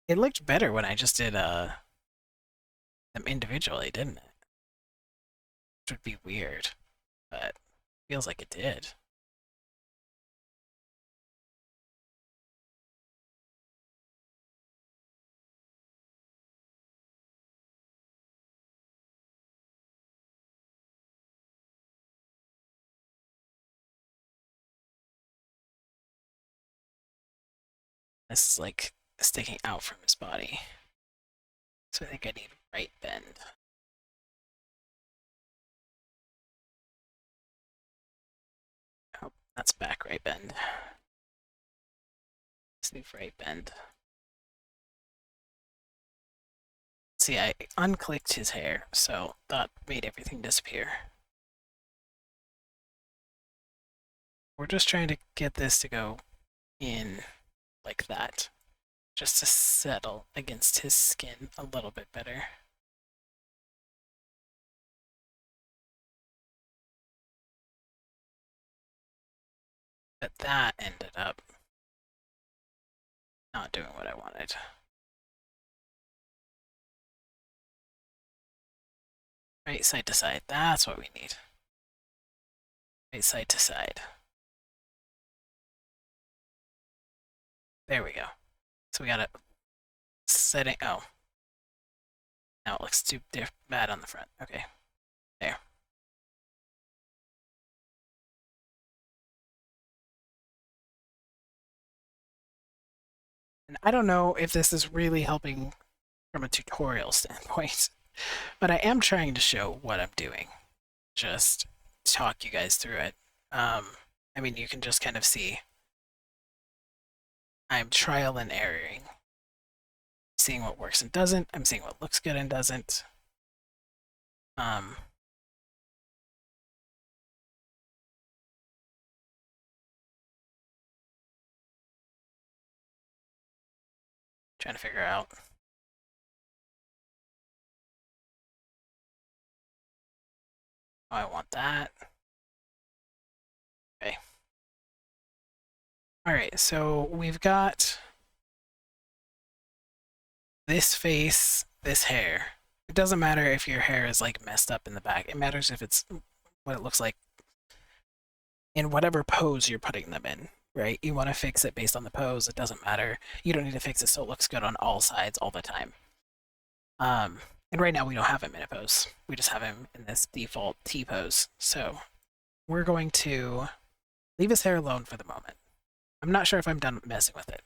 It looked better when I just did them individually, didn't it? Which would be weird, but feels like it did. This is like sticking out from his body. So I think I need right bend. Oh, that's back right bend. Let's move right bend. See, I unclicked his hair, so that made everything disappear. We're just trying to get this to go in like that, just to settle against his skin a little bit better. But that ended up not doing what I wanted. Right side to side, that's what we need. Right side to side. There we go. So we got it setting. Oh, now it looks too bad on the front. Okay, there. And I don't know if this is really helping from a tutorial standpoint, but I am trying to show what I'm doing. Just talk you guys through it. I mean, you can just kind of see I'm trial and erroring, seeing what works and doesn't. I'm seeing what looks good and doesn't. Um, Trying to figure out. Oh, I want that. Okay. All right, so we've got this face, this hair. It doesn't matter if your hair is like messed up in the back. It matters if it's what it looks like in whatever pose you're putting them in, right? You want to fix it based on the pose. It doesn't matter. You don't need to fix it so it looks good on all sides all the time. Um, and right now we don't have him in a pose. We just have him in this default T pose. So we're going to leave his hair alone for the moment. I'm not sure if I'm done messing with it,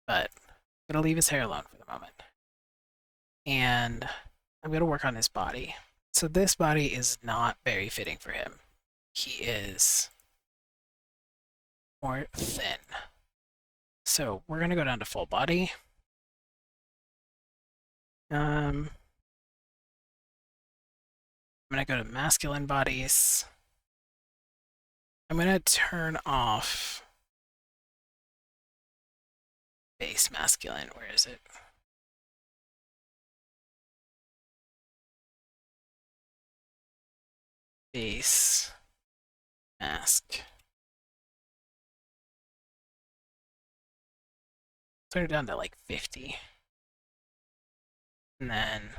but I'm going to leave his hair alone for the moment. And I'm going to work on his body. So this body is not very fitting for him. He is more thin. So we're going to go down to full body. I'm going to go to masculine bodies. I'm going to turn off base masculine. Where is it? Base mask. turn it down to like 50. And then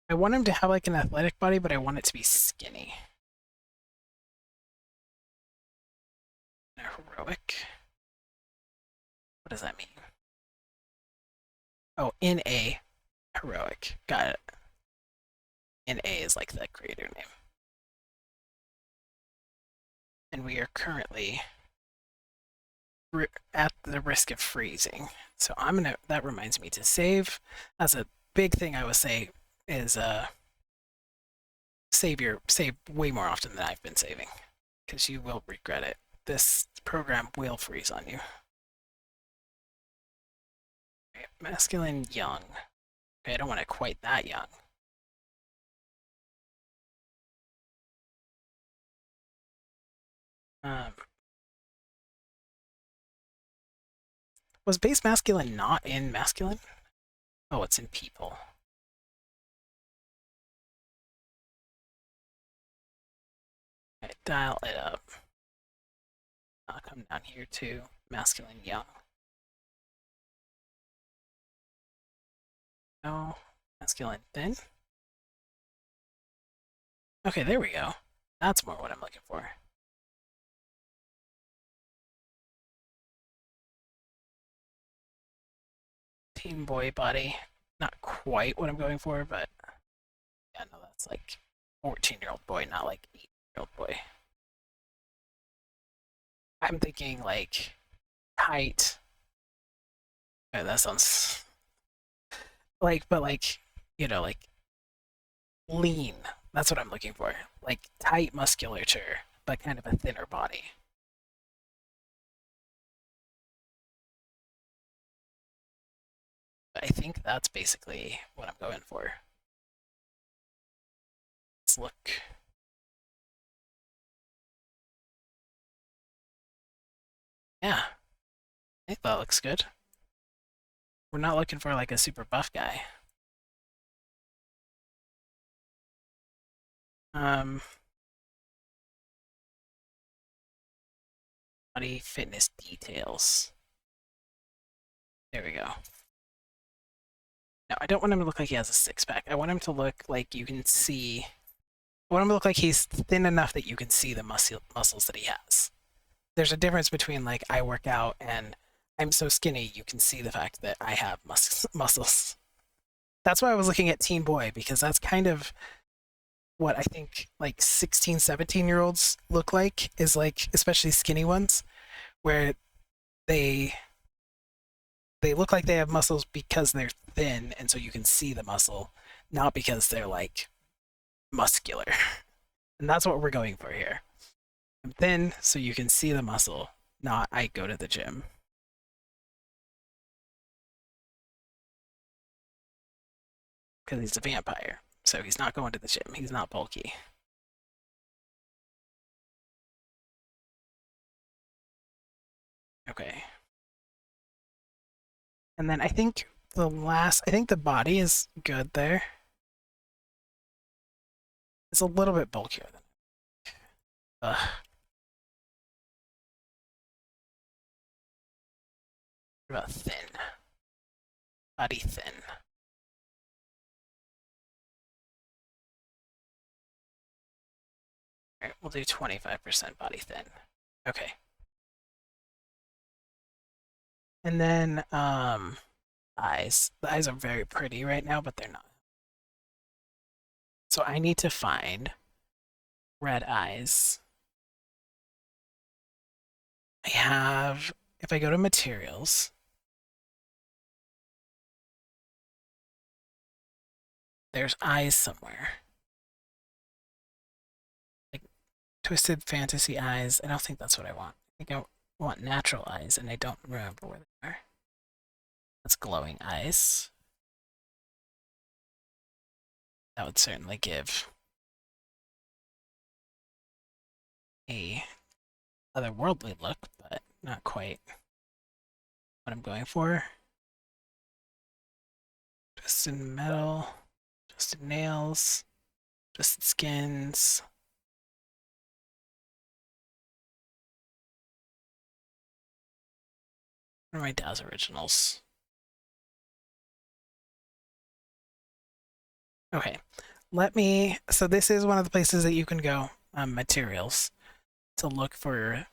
I want him to have like an athletic body, but I want it to be skinny. Heroic. What does that mean? Oh, in A, heroic. Got it. In A is like the creator name. And we are currently at the risk of freezing. So I'm gonna, that reminds me to save. That's a big thing I would say is save way more often than I've been saving. Because you will regret it. This program will freeze on you. Okay, masculine young. Okay, I don't want it quite that young. Um, was base masculine not in masculine? Oh, it's in people. Okay, dial it up. I'll come down here to masculine young. No, masculine thin. Okay, there we go. That's more what I'm looking for. Teen boy body. Not quite what I'm going for, but yeah, no, that's like 14-year-old boy, not like 8-year-old boy. I'm thinking like height. Oh, that sounds like, but like, like lean. That's what I'm looking for. Like tight musculature, but kind of a thinner body. But I think that's basically what I'm going for. Let's look. Yeah, I think that looks good. We're not looking for like a super buff guy. Um, body fitness details. There we go. No, I don't want him to look like he has a six pack. I want him to look like you can see. I want him to look like he's thin enough that you can see the muscles that he has. There's a difference between like I work out and I'm so skinny you can see the fact that I have muscles. That's why I was looking at teen boy because that's kind of what I think like 16, 17-year-olds look like is like especially skinny ones where they they look like they have muscles because they're thin and so you can see the muscle, not because they're like muscular. And that's what we're going for here. I'm thin so you can see the muscle, not I go to the gym. Because he's a vampire. So he's not going to the gym. He's not bulky. Okay. And then I think I think the body is good there. It's a little bit bulkier than. Ugh. What about thin? Body thin. All right, we'll do 25% body thin. Okay. And then eyes. The eyes are very pretty right now, but they're not. So I need to find red eyes. I have, if I go to materials, there's eyes somewhere. Like twisted fantasy eyes. I don't think that's what I want. I think I want natural eyes, and I don't remember where they are. That's glowing eyes. That would certainly give a otherworldly look, but not quite what I'm going for. Twisted metal, twisted nails. Just skins. What are my DAO's originals? Okay, so this is one of the places that you can go, materials, to look for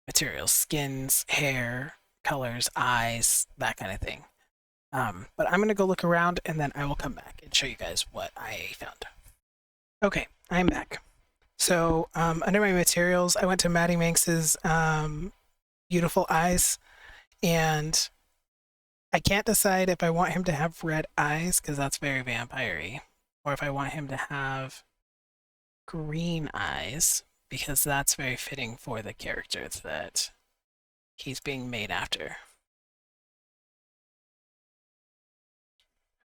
materials, skins, hair, colors, eyes, that kind of thing. But I'm gonna go look around and then I will come back and show you guys what I found. Okay, I'm back. So under my materials, I went to Maddie Manx's Beautiful Eyes, and I can't decide if I want him to have red eyes because that's very vampire-y, or if I want him to have green eyes because that's very fitting for the character that he's being made after.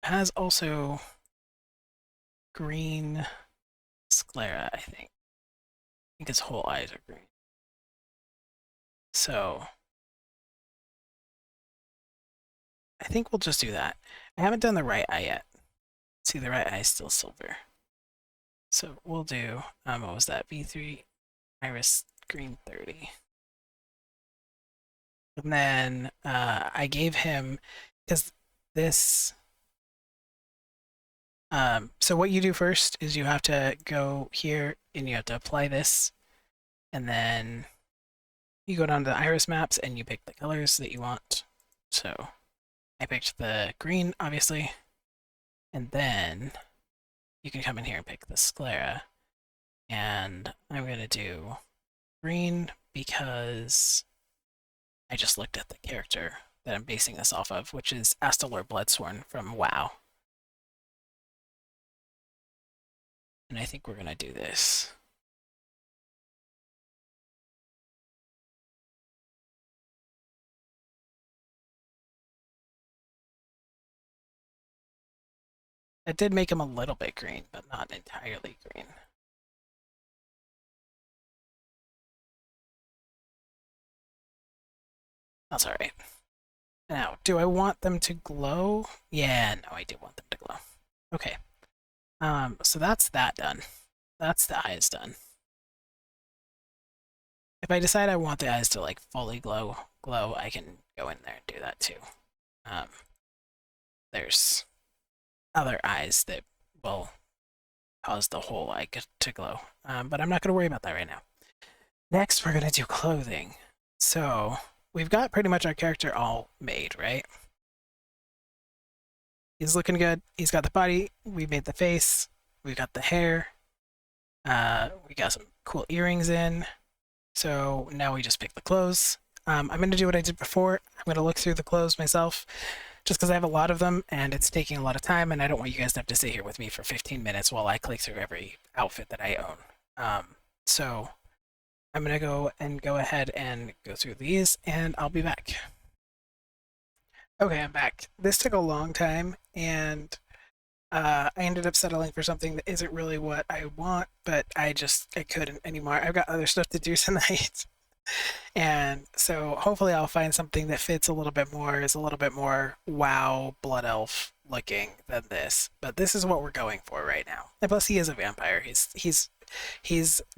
Has also green sclera, I think. I think his whole eyes are green. So I think we'll just do that. I haven't done the right eye yet. See, the right eye is still silver. So we'll do, what was that? V3 iris green 30. And then I gave him, because this, so what you do first is you have to go here and you have to apply this, and then you go down to the iris maps and you pick the colors that you want. So I picked the green, obviously, and then you can come in here and pick the sclera, and I'm going to do green because I just looked at the character that I'm basing this off of, which is Astalor Bloodsworn from WoW. And I think we're going to do this. It did make him a little bit green, but not entirely green. That's alright. Now, do I want them to glow? Yeah, no, I do want them to glow. Okay. So that's that done. That's the eyes done. If I decide I want the eyes to like fully glow, I can go in there and do that too. There's other eyes that will cause the whole eye to glow, but I'm not going to worry about that right now. Next, we're going to do clothing. So we've got pretty much our character all made, right? He's looking good. He's got the body. We made the face. We've got the hair. We got some cool earrings in. So now we just pick the clothes. I'm going to do what I did before. I'm going to look through the clothes myself just because I have a lot of them and it's taking a lot of time and I don't want you guys to have to sit here with me for 15 minutes while I click through every outfit that I own. So I'm going to go ahead and go through these and I'll be back. Okay, I'm back. This took a long time and I ended up settling for something that isn't really what I want, but I couldn't anymore. I've got other stuff to do tonight. And so hopefully I'll find something that fits a little bit more, is a little bit more WoW Blood Elf looking than this. But this is what we're going for right now. And plus he is a vampire. He's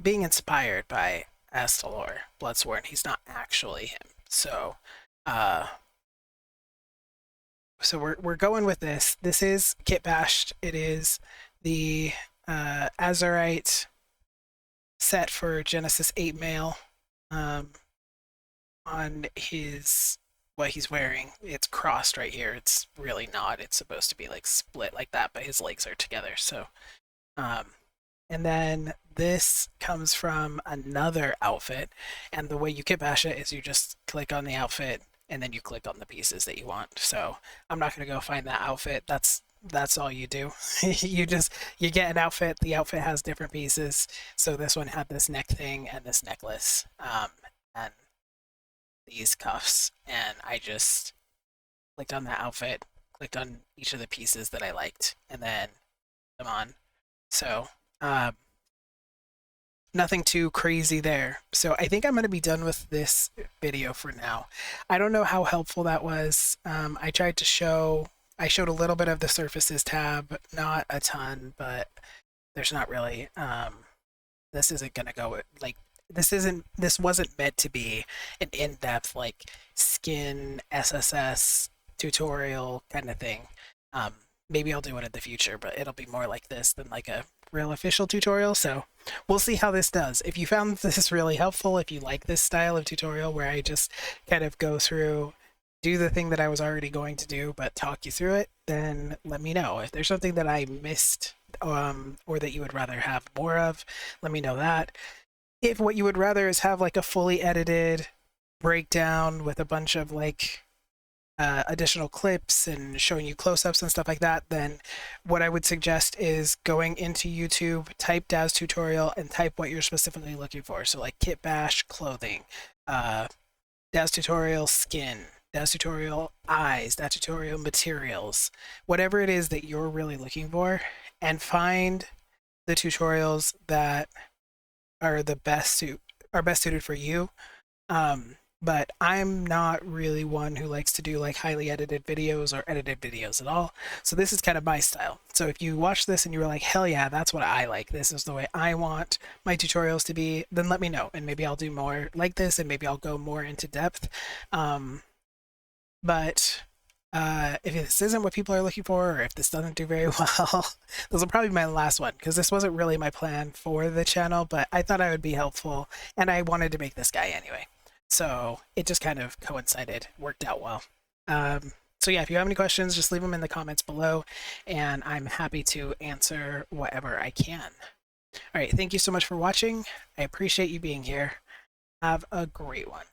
being inspired by Astalor Bloodsworn. He's not actually him. So we're going with this. This is Kitbash. It is the Azurite set for Genesis 8 male. On what he's wearing, it's crossed right here. It's really not. It's supposed to be like split like that, but his legs are together. So, and then this comes from another outfit, and the way you Kitbash it is you just click on the outfit and then you click on the pieces that you want. So I'm not gonna go find that outfit. That's all you do. you get an outfit. The outfit has different pieces. So this one had this neck thing and this necklace, and these cuffs. And I just clicked on that outfit, clicked on each of the pieces that I liked, and then them on. So nothing too crazy there. So I think I'm going to be done with this video for now. I don't know how helpful that was. I showed a little bit of the surfaces tab, not a ton, but there's not really this isn't gonna go like this wasn't meant to be an in-depth like skin SSS tutorial kind of thing. Um, Maybe I'll do it in the future, but it'll be more like this than like a real official tutorial. So we'll see how this does. If you found this really helpful, if you like this style of tutorial where I just kind of go through, do the thing that I was already going to do, but talk you through it, then let me know. If there's something that I missed or that you would rather have more of, let me know that. If what you would rather is have like a fully edited breakdown with a bunch of like additional clips and showing you close-ups and stuff like that, then what I would suggest is going into YouTube, type Daz tutorial, and type what you're specifically looking for. So like Kitbash clothing, Daz tutorial skin, Daz tutorial eyes, Daz tutorial materials, whatever it is that you're really looking for, and find the tutorials that are the best suited for you. But I'm not really one who likes to do like highly edited videos or edited videos at all. So this is kind of my style. So if you watch this and you were like, hell yeah, that's what I like, this is the way I want my tutorials to be, then let me know. And maybe I'll do more like this and maybe I'll go more into depth. But if this isn't what people are looking for, or if this doesn't do very well, this will probably be my last one, because this wasn't really my plan for the channel, but I thought I would be helpful, and I wanted to make this guy anyway. So it just kind of coincided, worked out well. So yeah, if you have any questions, just leave them in the comments below, and I'm happy to answer whatever I can. All right, thank you so much for watching. I appreciate you being here. Have a great one.